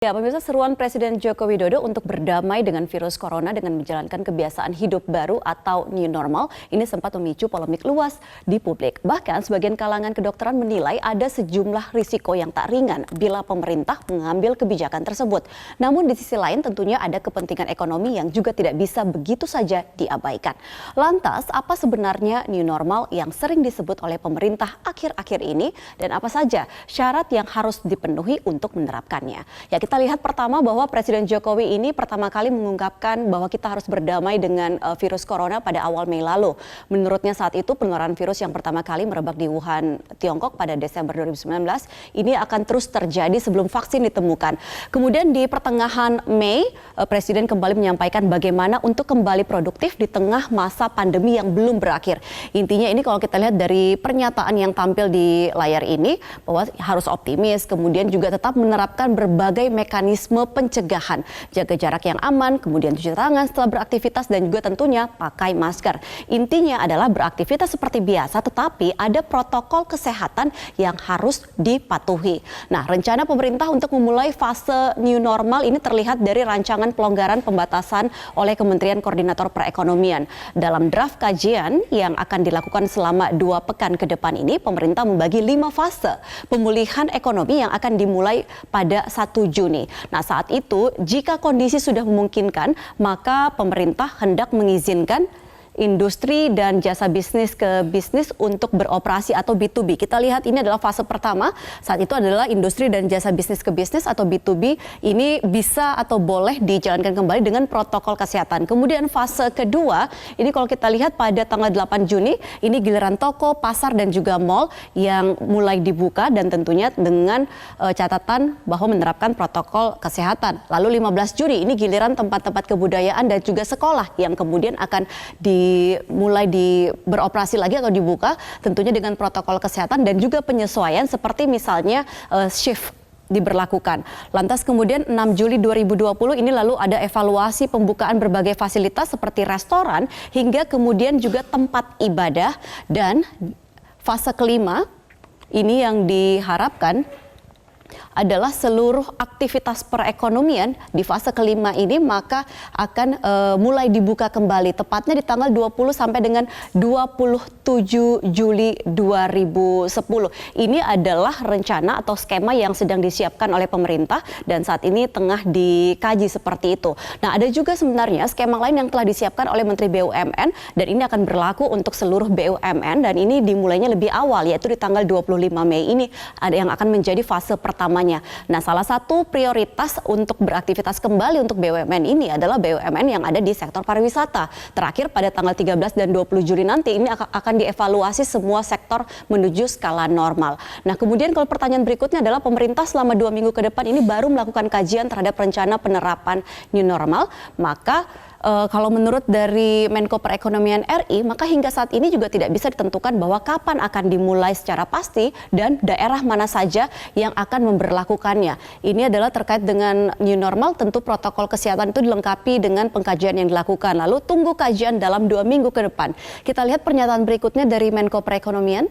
Ya, pemirsa, seruan Presiden Joko Widodo untuk berdamai dengan virus corona dengan menjalankan kebiasaan hidup baru atau new normal ini sempat memicu polemik luas di publik. Bahkan sebagian kalangan kedokteran menilai ada sejumlah risiko yang tak ringan bila pemerintah mengambil kebijakan tersebut. Namun di sisi lain tentunya ada kepentingan ekonomi yang juga tidak bisa begitu saja diabaikan. Lantas, apa sebenarnya new normal yang sering disebut oleh pemerintah akhir-akhir ini dan apa saja syarat yang harus dipenuhi untuk menerapkannya? Ya, kita lihat pertama bahwa Presiden Jokowi ini pertama kali mengungkapkan bahwa kita harus berdamai dengan virus corona pada awal Mei lalu. Menurutnya saat itu penularan virus yang pertama kali merebak di Wuhan, Tiongkok pada Desember 2019 ini akan terus terjadi sebelum vaksin ditemukan. Kemudian di pertengahan Mei, Presiden kembali menyampaikan bagaimana untuk kembali produktif di tengah masa pandemi yang belum berakhir. Intinya ini kalau kita lihat dari pernyataan yang tampil di layar ini bahwa harus optimis, kemudian juga tetap menerapkan berbagai mekanisme pencegahan, jaga jarak yang aman, kemudian cuci tangan setelah beraktivitas dan juga tentunya pakai masker. Intinya adalah beraktivitas seperti biasa tetapi ada protokol kesehatan yang harus dipatuhi. Nah, rencana pemerintah untuk memulai fase new normal ini terlihat dari rancangan pelonggaran pembatasan oleh Kementerian Koordinator Perekonomian. Dalam draft kajian yang akan dilakukan selama 2 pekan ke depan ini, pemerintah membagi 5 fase pemulihan ekonomi yang akan dimulai pada 1 Juni. Nah, saat itu jika kondisi sudah memungkinkan, maka pemerintah hendak mengizinkan industri dan jasa bisnis ke bisnis untuk beroperasi atau B2B. Kita lihat ini adalah fase pertama. Saat itu adalah industri dan jasa bisnis ke bisnis atau B2B. Ini bisa atau boleh dijalankan kembali dengan protokol kesehatan. Kemudian fase kedua, ini kalau kita lihat pada tanggal 8 Juni, ini giliran toko, pasar dan juga mal yang mulai dibuka dan tentunya dengan catatan bahwa menerapkan protokol kesehatan. Lalu 15 Juni ini giliran tempat-tempat kebudayaan dan juga sekolah yang kemudian akan mulai beroperasi lagi atau dibuka tentunya dengan protokol kesehatan dan juga penyesuaian seperti misalnya shift diberlakukan. Lantas kemudian 6 Juli 2020 ini lalu ada evaluasi pembukaan berbagai fasilitas seperti restoran hingga kemudian juga tempat ibadah, dan fase kelima ini yang diharapkan adalah seluruh aktivitas perekonomian di fase kelima ini maka akan mulai dibuka kembali tepatnya di tanggal 20 sampai dengan 27 Juli 2010. Ini adalah rencana atau skema yang sedang disiapkan oleh pemerintah dan saat ini tengah dikaji seperti itu. Nah, ada juga sebenarnya skema lain yang telah disiapkan oleh Menteri BUMN dan ini akan berlaku untuk seluruh BUMN dan ini dimulainya lebih awal yaitu di tanggal 25 Mei ini ada yang akan menjadi fase pertamanya. Nah, salah satu prioritas untuk beraktivitas kembali untuk BUMN ini adalah BUMN yang ada di sektor pariwisata. Terakhir pada tanggal 13 dan 20 Juli nanti ini akan dievaluasi semua sektor menuju skala normal. Nah, kemudian kalau pertanyaan berikutnya adalah pemerintah selama 2 minggu ke depan ini baru melakukan kajian terhadap rencana penerapan new normal, maka kalau menurut dari Menko Perekonomian RI, maka hingga saat ini juga tidak bisa ditentukan bahwa kapan akan dimulai secara pasti dan daerah mana saja yang akan memberlakukannya. Ini adalah terkait dengan new normal, tentu protokol kesehatan itu dilengkapi dengan pengkajian yang dilakukan. Lalu tunggu kajian dalam 2 minggu ke depan. Kita lihat pernyataan berikutnya dari Menko Perekonomian.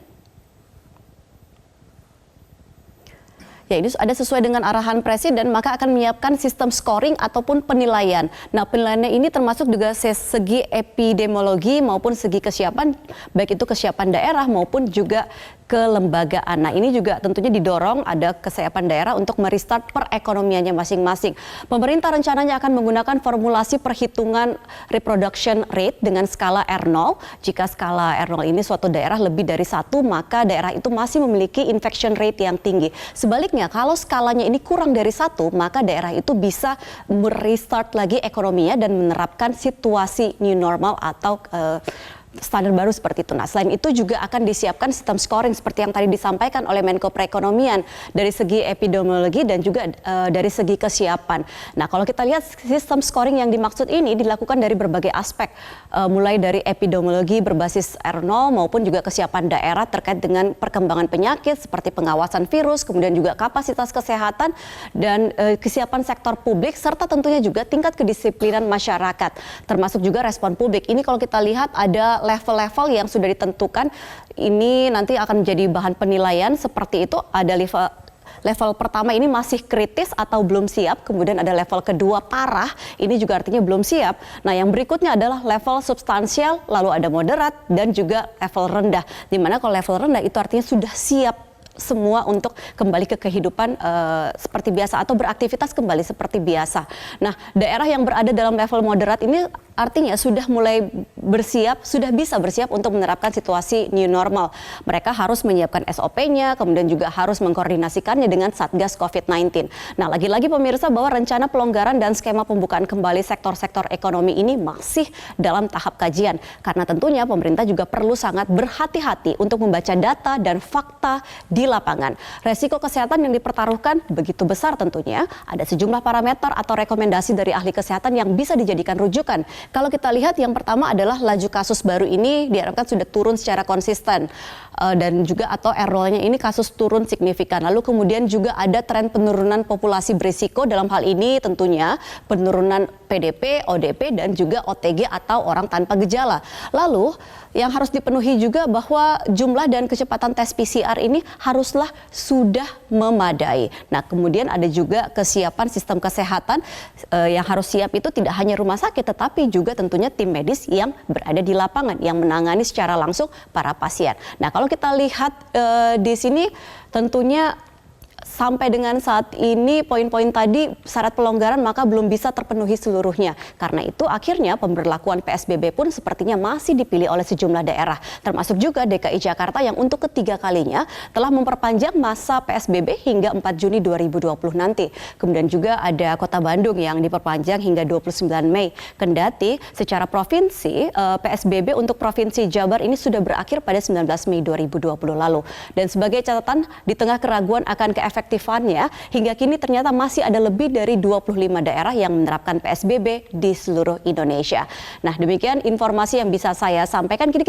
Ya, ini ada sesuai dengan arahan Presiden, maka akan menyiapkan sistem scoring ataupun penilaian. Nah, penilaiannya ini termasuk juga segi epidemiologi maupun segi kesiapan, baik itu kesiapan daerah maupun juga kelembagaan. Nah, ini juga tentunya didorong ada kesiapan daerah untuk merestart perekonomiannya masing-masing. Pemerintah rencananya akan menggunakan formulasi perhitungan reproduction rate dengan skala R0. Jika skala R0 ini suatu daerah lebih dari 1, maka daerah itu masih memiliki infection rate yang tinggi. Sebaliknya, kalau skalanya ini kurang dari 1, maka daerah itu bisa merestart lagi ekonominya dan menerapkan situasi new normal atau standar baru seperti itu. Nah, selain itu juga akan disiapkan sistem scoring seperti yang tadi disampaikan oleh Menko Perekonomian dari segi epidemiologi dan juga dari segi kesiapan. Nah, kalau kita lihat sistem scoring yang dimaksud ini dilakukan dari berbagai aspek, mulai dari epidemiologi berbasis R0 maupun juga kesiapan daerah terkait dengan perkembangan penyakit seperti pengawasan virus, kemudian juga kapasitas kesehatan dan kesiapan sektor publik serta tentunya juga tingkat kedisiplinan masyarakat, termasuk juga respon publik. Ini kalau kita lihat ada level-level yang sudah ditentukan, ini nanti akan menjadi bahan penilaian seperti itu. Ada level pertama ini masih kritis atau belum siap, kemudian ada level kedua parah, ini juga artinya belum siap. Nah, yang berikutnya adalah level substansial, lalu ada moderat, dan juga level rendah. Dimana kalau level rendah itu artinya sudah siap semua untuk kembali ke kehidupan seperti biasa atau beraktivitas kembali seperti biasa. Nah, daerah yang berada dalam level moderat ini artinya sudah mulai bersiap, sudah bisa bersiap untuk menerapkan situasi new normal. Mereka harus menyiapkan SOP-nya, kemudian juga harus mengkoordinasikannya dengan Satgas COVID-19. Nah, lagi-lagi pemirsa bahwa rencana pelonggaran dan skema pembukaan kembali sektor-sektor ekonomi ini masih dalam tahap kajian. Karena tentunya pemerintah juga perlu sangat berhati-hati untuk membaca data dan fakta di lapangan. Resiko kesehatan yang dipertaruhkan begitu besar tentunya. Ada sejumlah parameter atau rekomendasi dari ahli kesehatan yang bisa dijadikan rujukan. Kalau kita lihat yang pertama adalah laju kasus baru ini diharapkan sudah turun secara konsisten dan juga atau R0-nya ini kasus turun signifikan. Lalu kemudian juga ada tren penurunan populasi berisiko, dalam hal ini tentunya penurunan PDP, ODP dan juga OTG atau orang tanpa gejala. Lalu yang harus dipenuhi juga bahwa jumlah dan kecepatan tes PCR ini haruslah sudah memadai. Nah, kemudian ada juga kesiapan sistem kesehatan yang harus siap itu tidak hanya rumah sakit tetapi juga tentunya tim medis yang berada di lapangan yang menangani secara langsung para pasien. Nah, kalau kita lihat di sini tentunya sampai dengan saat ini poin-poin tadi syarat pelonggaran maka belum bisa terpenuhi seluruhnya. Karena itu akhirnya pemberlakuan PSBB pun sepertinya masih dipilih oleh sejumlah daerah. Termasuk juga DKI Jakarta yang untuk ketiga kalinya telah memperpanjang masa PSBB hingga 4 Juni 2020 nanti. Kemudian juga ada Kota Bandung yang diperpanjang hingga 29 Mei. Kendati secara provinsi PSBB untuk Provinsi Jabar ini sudah berakhir pada 19 Mei 2020 lalu. Dan sebagai catatan di tengah keraguan akan keefektifannya, hingga kini ternyata masih ada lebih dari 25 daerah yang menerapkan PSBB di seluruh Indonesia. Nah, demikian informasi yang bisa saya sampaikan. Kini